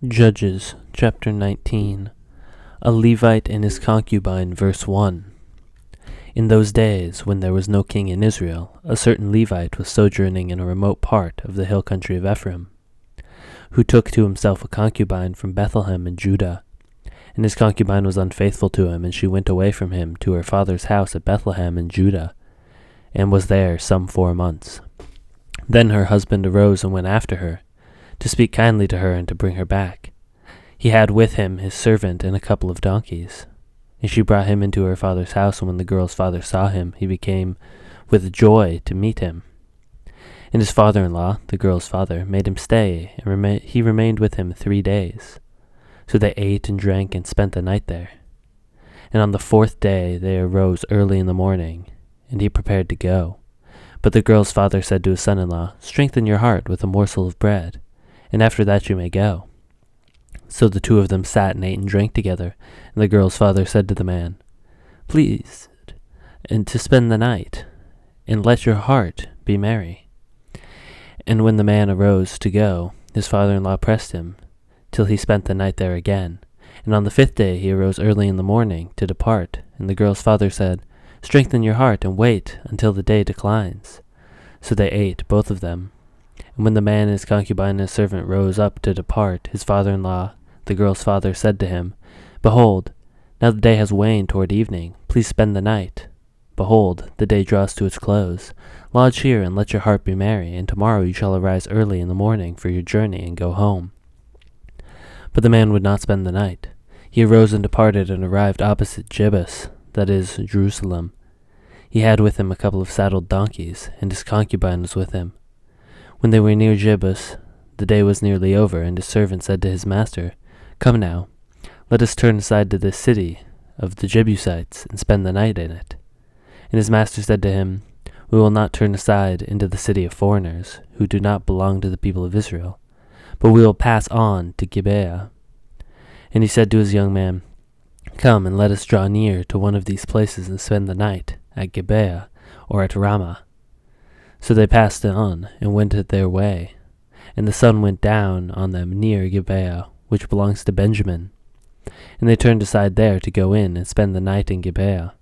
Judges, chapter 19. A Levite and his concubine, verse 1. In those days, when there was no king in Israel, a certain Levite was sojourning in a remote part of the hill country of Ephraim, who took to himself a concubine from Bethlehem in Judah. And his concubine was unfaithful to him, and she went away from him to her father's house at Bethlehem in Judah, and was there some 4 months. Then her husband arose and went after her, to speak kindly to her and to bring her back. He had with him his servant and a couple of donkeys. And she brought him into her father's house, and when the girl's father saw him, he became with joy to meet him. And his father-in-law, the girl's father, made him stay, and he remained with him 3 days. So they ate and drank and spent the night there. And on the 4th day they arose early in the morning, and he prepared to go. But the girl's father said to his son-in-law, "Strengthen your heart with a morsel of bread, and after that you may go." So the two of them sat and ate and drank together, and the girl's father said to the man, "Please, and to spend the night, and let your heart be merry." And when the man arose to go, his father-in-law pressed him, till he spent the night there again. And on the 5th day he arose early in the morning to depart, and the girl's father said, "Strengthen your heart, and wait until the day declines." So they ate, both of them. And when the man and his concubine and his servant rose up to depart, his father-in-law, the girl's father, said to him, "Behold, now the day has waned toward evening. Please spend the night. Behold, the day draws to its close. Lodge here and let your heart be merry, and tomorrow you shall arise early in the morning for your journey and go home." But the man would not spend the night. He arose and departed and arrived opposite Gibeah, that is, Jerusalem. He had with him a couple of saddled donkeys, and his concubine was with him. When they were near Gibeah, the day was nearly over, and his servant said to his master, "Come now, let us turn aside to this city of the Jebusites, and spend the night in it." And his master said to him, "We will not turn aside into the city of foreigners, who do not belong to the people of Israel, but we will pass on to Gibeah." And he said to his young man, "Come, and let us draw near to one of these places and spend the night, at Gibeah or at Ramah." So they passed on, and went their way. And the sun went down on them near Gibeah, which belongs to Benjamin. And they turned aside there to go in and spend the night in Gibeah.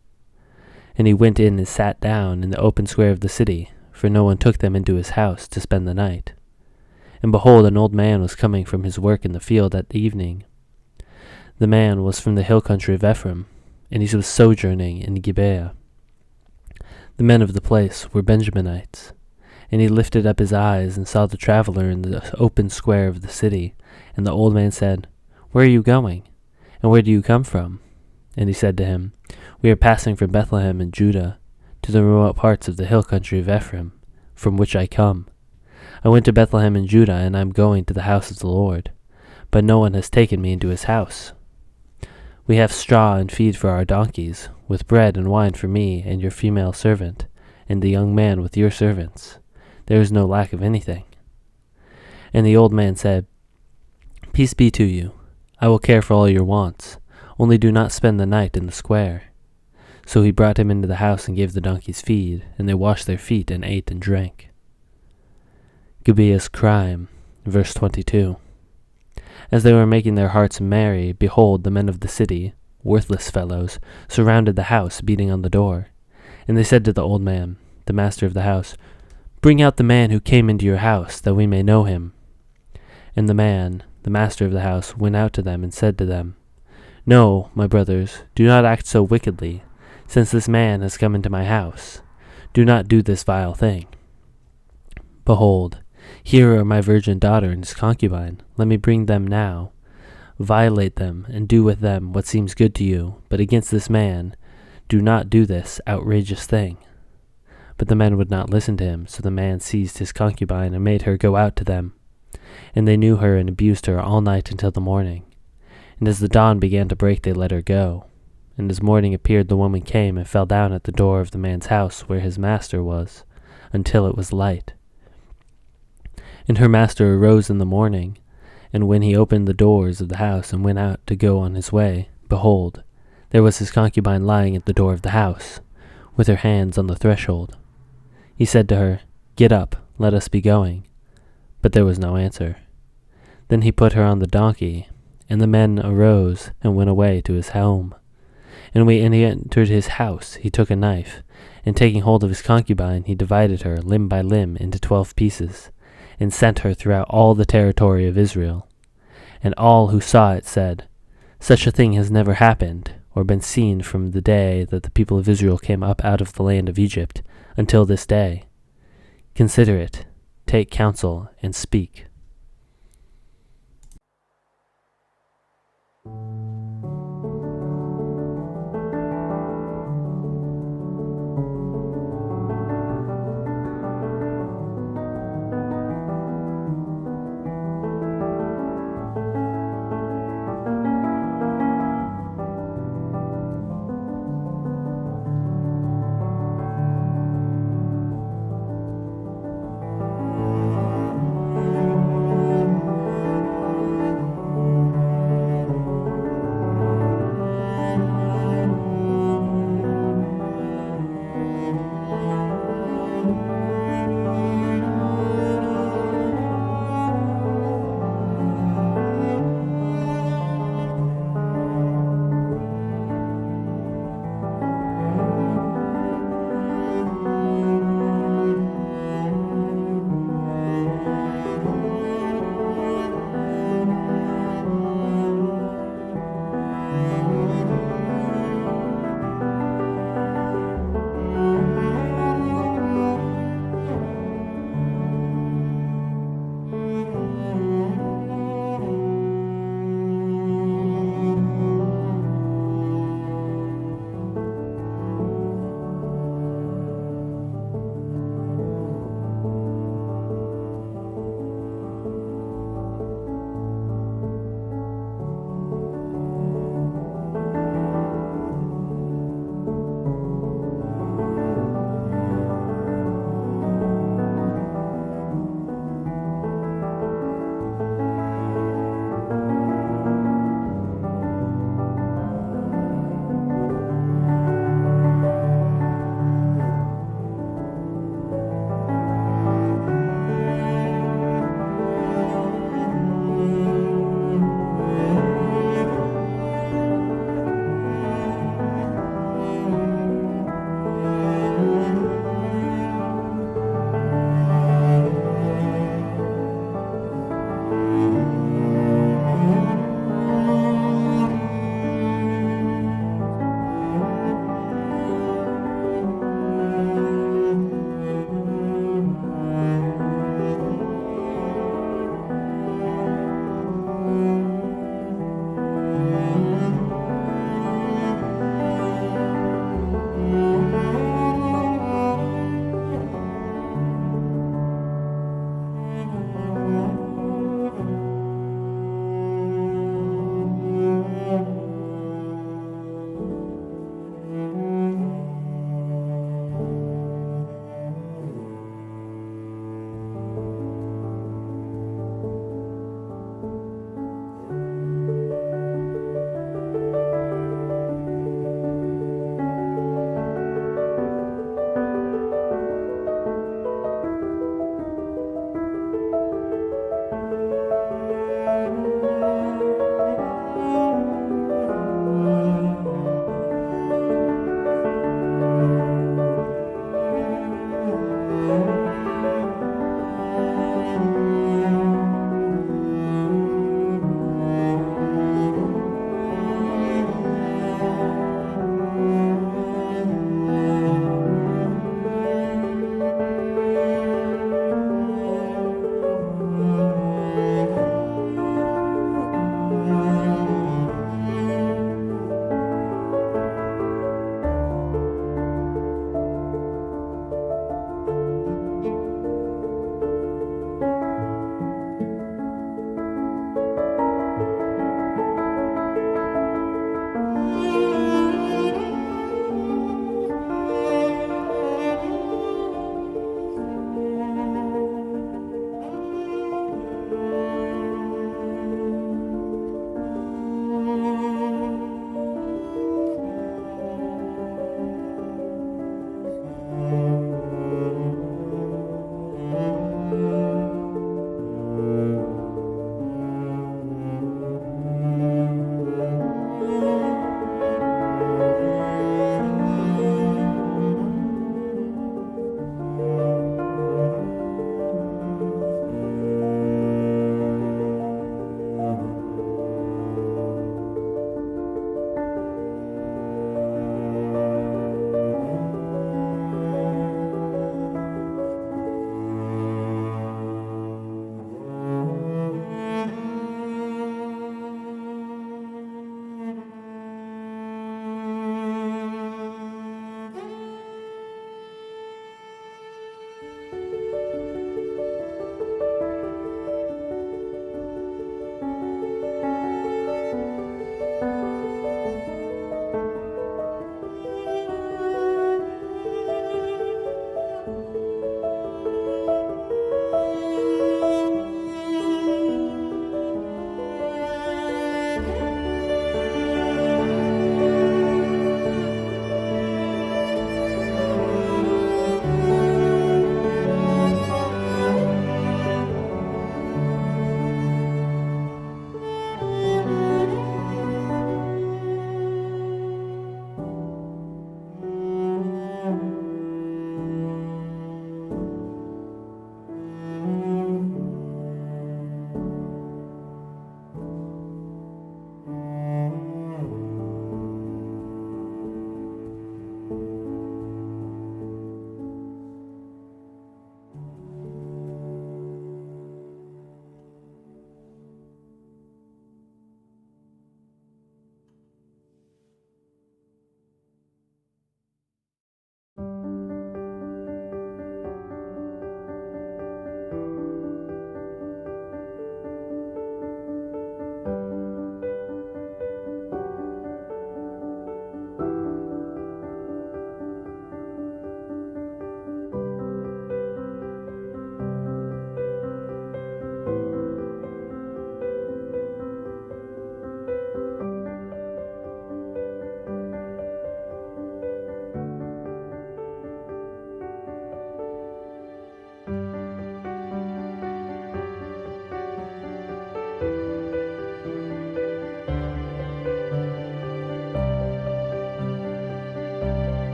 And he went in and sat down in the open square of the city, for no one took them into his house to spend the night. And behold, an old man was coming from his work in the field at evening. The man was from the hill country of Ephraim, and he was sojourning in Gibeah. The men of the place were Benjaminites. And he lifted up his eyes and saw the traveler in the open square of the city. And the old man said, "Where are you going? And where do you come from?" And he said to him, "We are passing from Bethlehem in Judah to the remote parts of the hill country of Ephraim, from which I come. I went to Bethlehem in Judah, and I am going to the house of the Lord. But no one has taken me into his house. We have straw and feed for our donkeys, with bread and wine for me and your female servant, and the young man with your servants. There is no lack of anything." And the old man said, "Peace be to you. I will care for all your wants. Only do not spend the night in the square." So he brought him into the house and gave the donkeys feed, and they washed their feet and ate and drank. Gibeah's crime, verse 22. As they were making their hearts merry, behold, the men of the city, worthless fellows, surrounded the house, beating on the door. And they said to the old man, the master of the house, "Bring out the man who came into your house, that we may know him." And the man, the master of the house, went out to them and said to them, "No, my brothers, do not act so wickedly, since this man has come into my house. Do not do this vile thing. Behold, here are my virgin daughter and his concubine. Let me bring them now. Violate them, and do with them what seems good to you. But against this man, do not do this outrageous thing." But the men would not listen to him, so the man seized his concubine and made her go out to them. And they knew her and abused her all night until the morning. And as the dawn began to break, they let her go. And as morning appeared, the woman came and fell down at the door of the man's house where his master was, until it was light. And her master arose in the morning, and when he opened the doors of the house and went out to go on his way, behold, there was his concubine lying at the door of the house, with her hands on the threshold. He said to her, "Get up, let us be going." But there was no answer. Then he put her on the donkey, and the men arose and went away to his home. And when he entered his house, he took a knife, and taking hold of his concubine, he divided her limb by limb into 12 pieces, and sent her throughout all the territory of Israel. And all who saw it said, "Such a thing has never happened, or been seen from the day that the people of Israel came up out of the land of Egypt until this day. Consider it, take counsel, and speak."